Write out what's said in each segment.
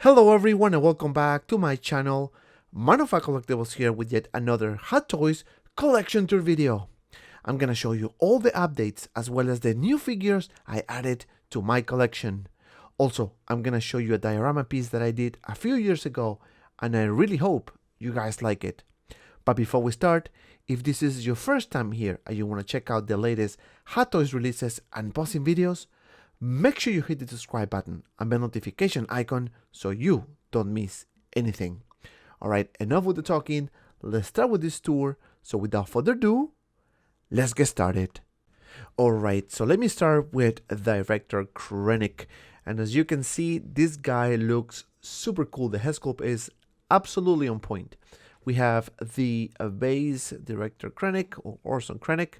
Hello everyone and welcome back to my channel. Man of Hot Collectibles here with yet another Hot Toys collection tour video. I'm gonna show you all the updates as well as the new figures I added to my collection. Also, I'm gonna show you a diorama piece that I did a few years ago and I really hope you guys like it. But before we start, if this is your first time here and you wanna check out the latest Hot Toys releases and posting videos, make sure you hit the subscribe button and the notification icon so you don't miss anything. Alright, enough with the talking, let's start with this tour. So without further ado, let's get started. Alright, so let me start with Director Krennic. And as you can see, this guy looks super cool. The head sculpt is absolutely on point. We have the base Director Krennic or Orson Krennic.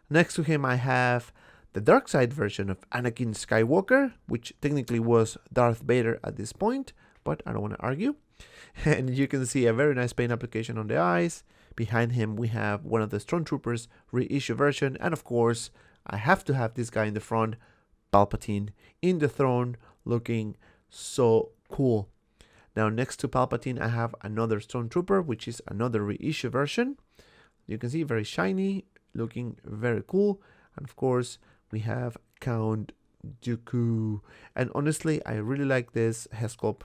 Next to him I have the dark side version of Anakin Skywalker, which technically was Darth Vader at this point, but I don't want to argue. And you can see a very nice paint application on the eyes. Behind him we have one of the Stormtroopers reissue version, and of course I have to have this guy in the front, Palpatine in the throne, looking so cool. Now next to Palpatine I have another Stormtrooper, which is another reissue version. You can see very shiny, looking very cool. And of course we have Count Dooku, and honestly I really like this head sculpt.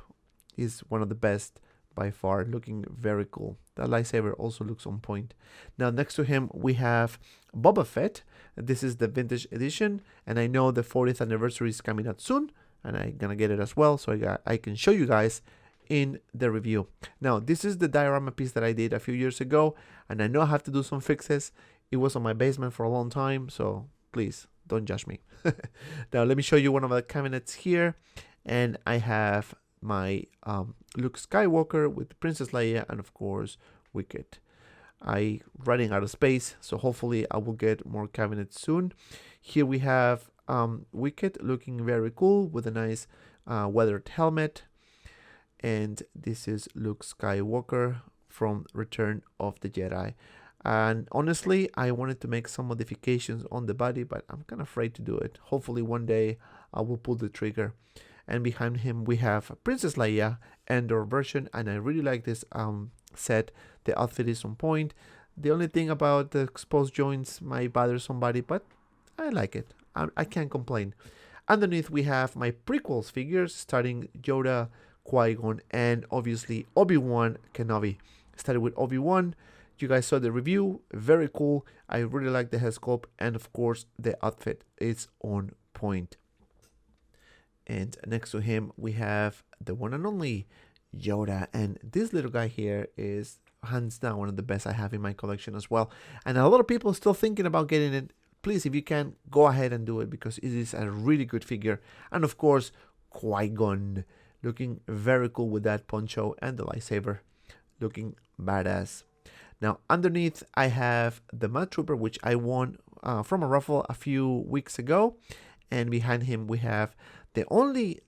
Is one of the best by far, looking very cool. That lightsaber also looks on point. Now next to him we have Boba Fett. This is the vintage edition, and I know the 40th anniversary is coming out soon and I'm gonna get it as well, so I can show you guys in the review. Now this is the diorama piece that I did a few years ago, and I know I have to do some fixes. It was on my basement for a long time, so please don't judge me. Now let me show you one of the cabinets here, and I have my Luke Skywalker with Princess Leia and of course Wicket. I running out of space, so hopefully I will get more cabinets soon. Here we have Wicket looking very cool with a nice weathered helmet, and this is Luke Skywalker from Return of the Jedi. And honestly, I wanted to make some modifications on the body, but I'm kind of afraid to do it. Hopefully one day I will pull the trigger. And behind him we have Princess Leia Endor version, and I really like this set. The outfit is on point. The only thing about the exposed joints might bother somebody, but I like it. I can't complain. Underneath we have my prequels figures, starting Yoda, Qui-Gon, and obviously Obi-Wan Kenobi. Started with Obi-Wan. You guys saw the review, very cool. I really like the head sculpt, and of course the outfit is on point. And next to him we have the one and only Yoda, and this little guy here is hands down one of the best I have in my collection as well. And a lot of people are still thinking about getting it. Please, if you can, go ahead and do it because it is a really good figure. And of course Qui-Gon, looking very cool with that poncho and the lightsaber, looking badass. Now underneath I have the Mud Trooper, which I won from a raffle a few weeks ago, and behind him we have the only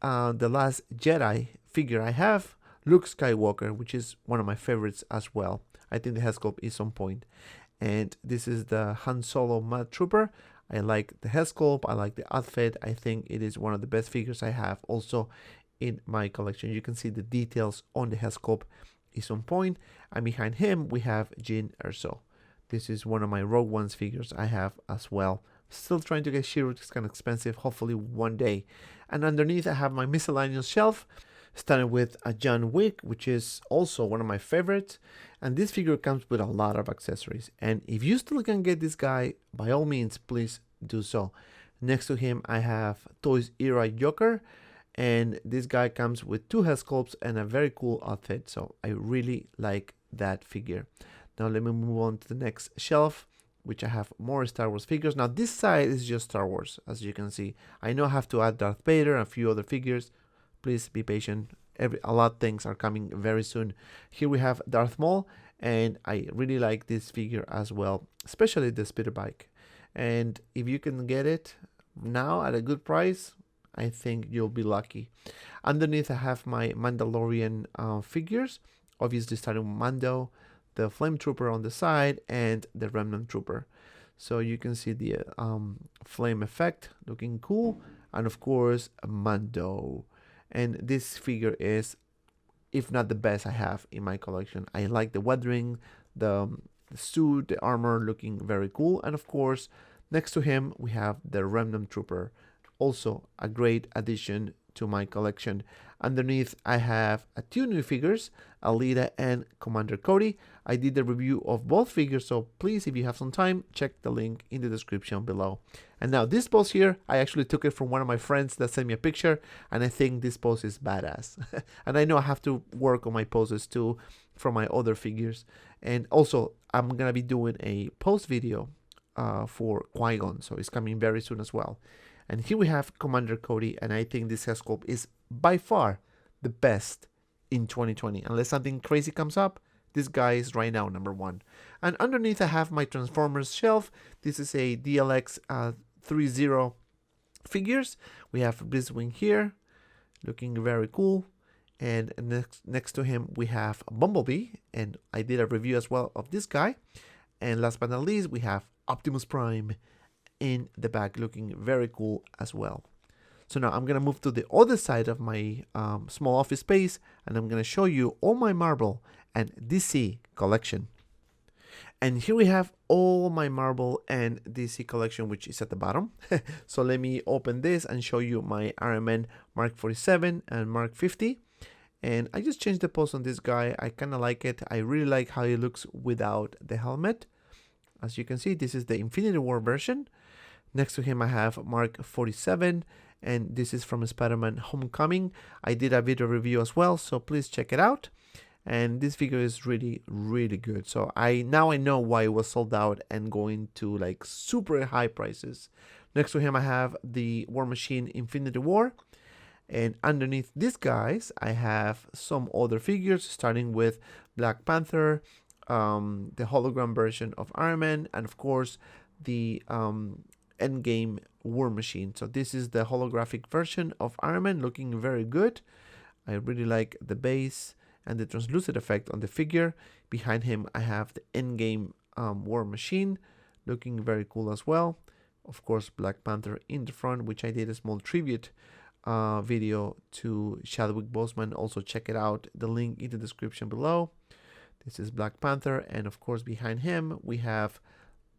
the last Jedi figure I have, Luke Skywalker, which is one of my favorites as well. I think the head sculpt is on point. And this is the Han Solo Mud Trooper. I like the head sculpt, I like the outfit. I think it is one of the best figures I have also in my collection. You can see the details on the head sculpt is on point, and behind him we have Jyn Erso. This is one of my Rogue One's figures I have as well. Still trying to get Shiro, it's kind of expensive, hopefully one day. And underneath I have my miscellaneous shelf, starting with a John Wick, which is also one of my favorites, and this figure comes with a lot of accessories, and if you still can get this guy, by all means please do so. Next to him I have Toys Era Joker, and this guy comes with two head sculpts and a very cool outfit, so I really like that figure. Now let me move on to the next shelf, which I have more Star Wars figures. Now this side is just Star Wars, as you can see. I know I have to add Darth Vader and a few other figures. Please be patient. A lot of things are coming very soon. Here we have Darth Maul, and I really like this figure as well, especially the speeder bike. And if you can get it now at a good price, I think you'll be lucky. Underneath I have my Mandalorian figures, obviously starting with Mando, the Flame Trooper on the side, and the Remnant Trooper. So you can see the flame effect looking cool, and of course Mando. And this figure is, if not the best I have in my collection. I like the weathering, the suit, the armor looking very cool. And of course, next to him, we have the Remnant Trooper. Also a great addition to my collection. Underneath, I have two new figures, Alita and Commander Cody. I did a review of both figures, so please, if you have some time, check the link in the description below. And now this pose here, I actually took it from one of my friends that sent me a picture, and I think this pose is badass. And I know I have to work on my poses too from my other figures. And also, I'm gonna be doing a pose video for Qui-Gon, so it's coming very soon as well. And here we have Commander Cody, and I think this head sculpt is by far the best in 2020. Unless something crazy comes up, this guy is right now #1. And underneath I have my Transformers shelf. This is a DLX 30 figures. We have Blitzwing here, looking very cool. And next to him we have Bumblebee, and I did a review as well of this guy. And last but not least, we have Optimus Prime in the back, looking very cool as well. So now I'm gonna move to the other side of my small office space, and I'm gonna show you all my Marvel and DC collection. And here we have all my Marvel and DC collection, which is at the bottom. So let me open this and show you my Iron Man Mark 47 and Mark 50. And I just changed the pose on this guy. I kind of like it. I really like how he looks without the helmet. As you can see, this is the Infinity War version. Next to him I have Mark 47, and this is from Spider-Man Homecoming. I did a video review as well, so please check it out. And this figure is really, really good. So now I know why it was sold out and going to like super high prices. Next to him I have the War Machine Infinity War. And underneath these guys I have some other figures, starting with Black Panther, the hologram version of Iron Man, and of course the Endgame War Machine. So this is the holographic version of Iron Man, looking very good. I really like the base and the translucent effect on the figure. Behind him I have the Endgame War Machine, looking very cool as well. Of course, Black Panther in the front, which I did a small tribute video to Chadwick Boseman. Also check it out, the link in the description below. This is Black Panther, and of course behind him we have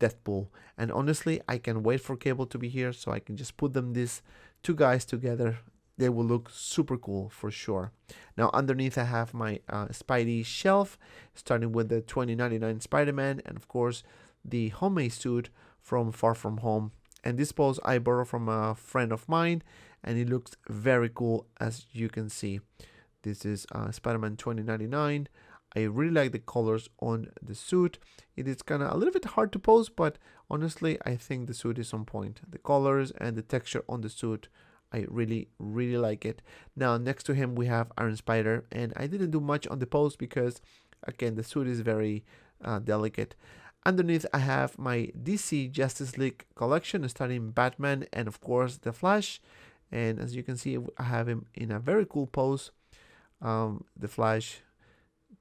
Deathpool. And honestly, I can wait for Cable to be here so I can just put these two guys together. They will look super cool for sure. Now underneath I have my Spidey shelf, starting with the 2099 Spider-Man, and of course the homemade suit from Far From Home. And this pose I borrowed from a friend of mine, and it looks very cool, as you can see. This is Spider-Man 2099. I really like the colors on the suit. It is kind of a little bit hard to pose, but honestly I think the suit is on point. The colors and the texture on the suit, I really, really like it. Now next to him we have Iron Spider, and I didn't do much on the pose because again the suit is very delicate. Underneath I have my DC Justice League collection, starting Batman and of course the Flash. And as you can see, I have him in a very cool pose. The Flash,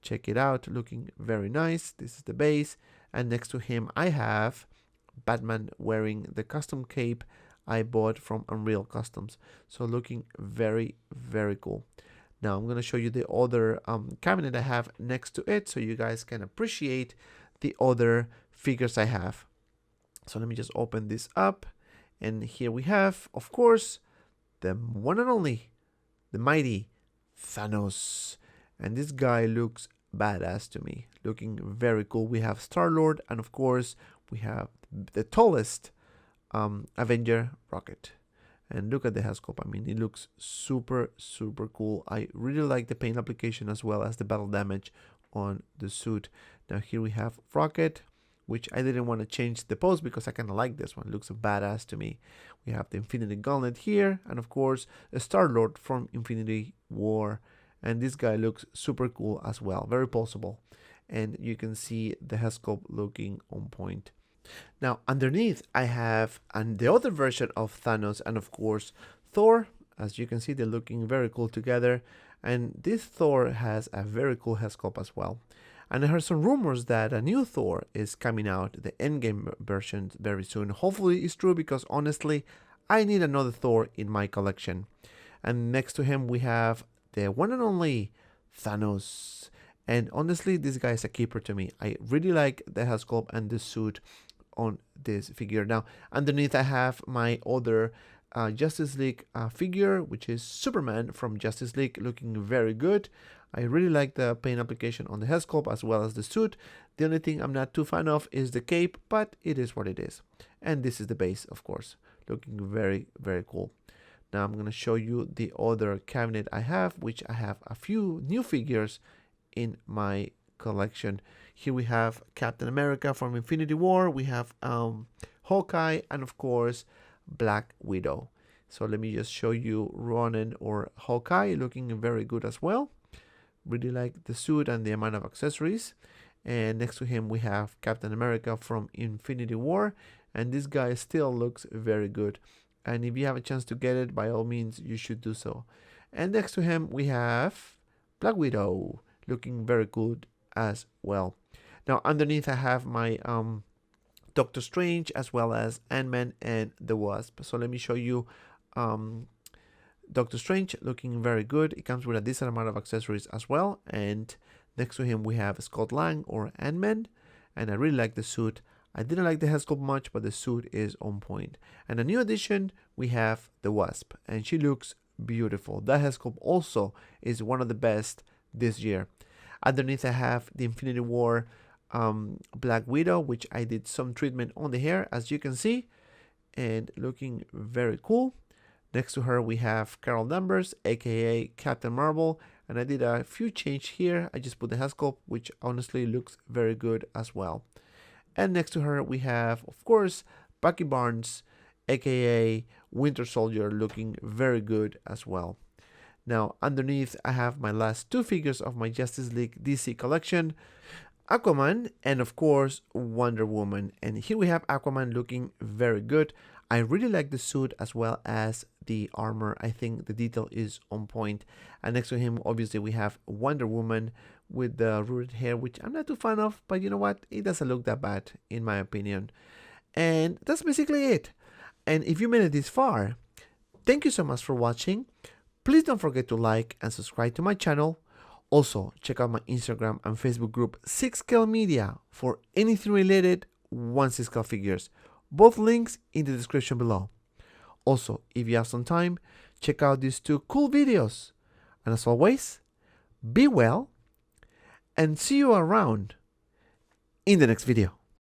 check it out, looking very nice. This is the base, and next to him I have Batman wearing the custom cape I bought from Unreal Customs. So looking very, very cool. Now I'm going to show you the other cabinet I have next to it, so you guys can appreciate the other figures I have. So let me just open this up, and here we have, of course, the one and only, the mighty Thanos. And this guy looks badass to me, looking very cool. We have Star-Lord, and of course we have the tallest Avenger, Rocket. And look at the head sculpt. I mean, it looks super, super cool. I really like the paint application as well as the battle damage on the suit. Now here we have Rocket, which I didn't want to change the pose because I kind of like this one. It looks badass to me. We have the Infinity Gauntlet here, and of course a Star-Lord from Infinity War. And this guy looks super cool as well, very pulsable. And you can see the head sculpt looking on point. Now underneath I have the other version of Thanos and of course Thor. As you can see, they're looking very cool together. And this Thor has a very cool head sculpt as well. And I heard some rumors that a new Thor is coming out, the Endgame version, very soon. Hopefully it's true, because honestly I need another Thor in my collection. And next to him, we have the one and only Thanos. And honestly, this guy is a keeper to me. I really like the head sculpt and the suit on this figure. Now, underneath I have my other Justice League figure, which is Superman from Justice League, looking very good. I really like the paint application on the head sculpt as well as the suit. The only thing I'm not too fan of is the cape, but it is what it is. And this is the base, of course, looking very, very cool. Now I'm going to show you the other cabinet I have, which I have a few new figures in my collection. Here we have Captain America from Infinity War, we have Hawkeye, and of course Black Widow. So let me just show you Ronan or Hawkeye, looking very good as well. Really like the suit and the amount of accessories. And next to him we have Captain America from Infinity War, and this guy still looks very good. And if you have a chance to get it, by all means you should do so. And next to him we have Black Widow, looking very good as well. Now underneath I have my Doctor Strange as well as Ant-Man and the Wasp. So let me show you Doctor Strange, looking very good. It comes with a decent amount of accessories as well. And next to him we have Scott Lang or Ant-Man, and I really like the suit. I didn't like the head sculpt much, but the suit is on point. And a new addition, we have the Wasp, and she looks beautiful. That head sculpt also is one of the best this year. Underneath I have the Infinity War Black Widow, which I did some treatment on the hair, as you can see, and looking very cool. Next to her we have Carol Danvers, aka Captain Marvel, and I did a few change here. I just put the head sculpt, which honestly looks very good as well. And next to her we have, of course, Bucky Barnes, aka Winter Soldier, looking very good as well. Now underneath I have my last two figures of my Justice League DC collection, Aquaman and of course Wonder Woman. And here we have Aquaman looking very good. I really like the suit as well as the armor. I think the detail is on point. And next to him obviously we have Wonder Woman with the rooted hair, which I'm not too fan of, but you know what, it doesn't look that bad in my opinion. And that's basically it. And if you made it this far, thank you so much for watching. Please don't forget to like and subscribe to my channel. Also, check out my Instagram and Facebook group 6Scale Media for anything related 1/6 figures. Both links in the description below. Also, if you have some time, check out these two cool videos. And as always, be well and see you around in the next video.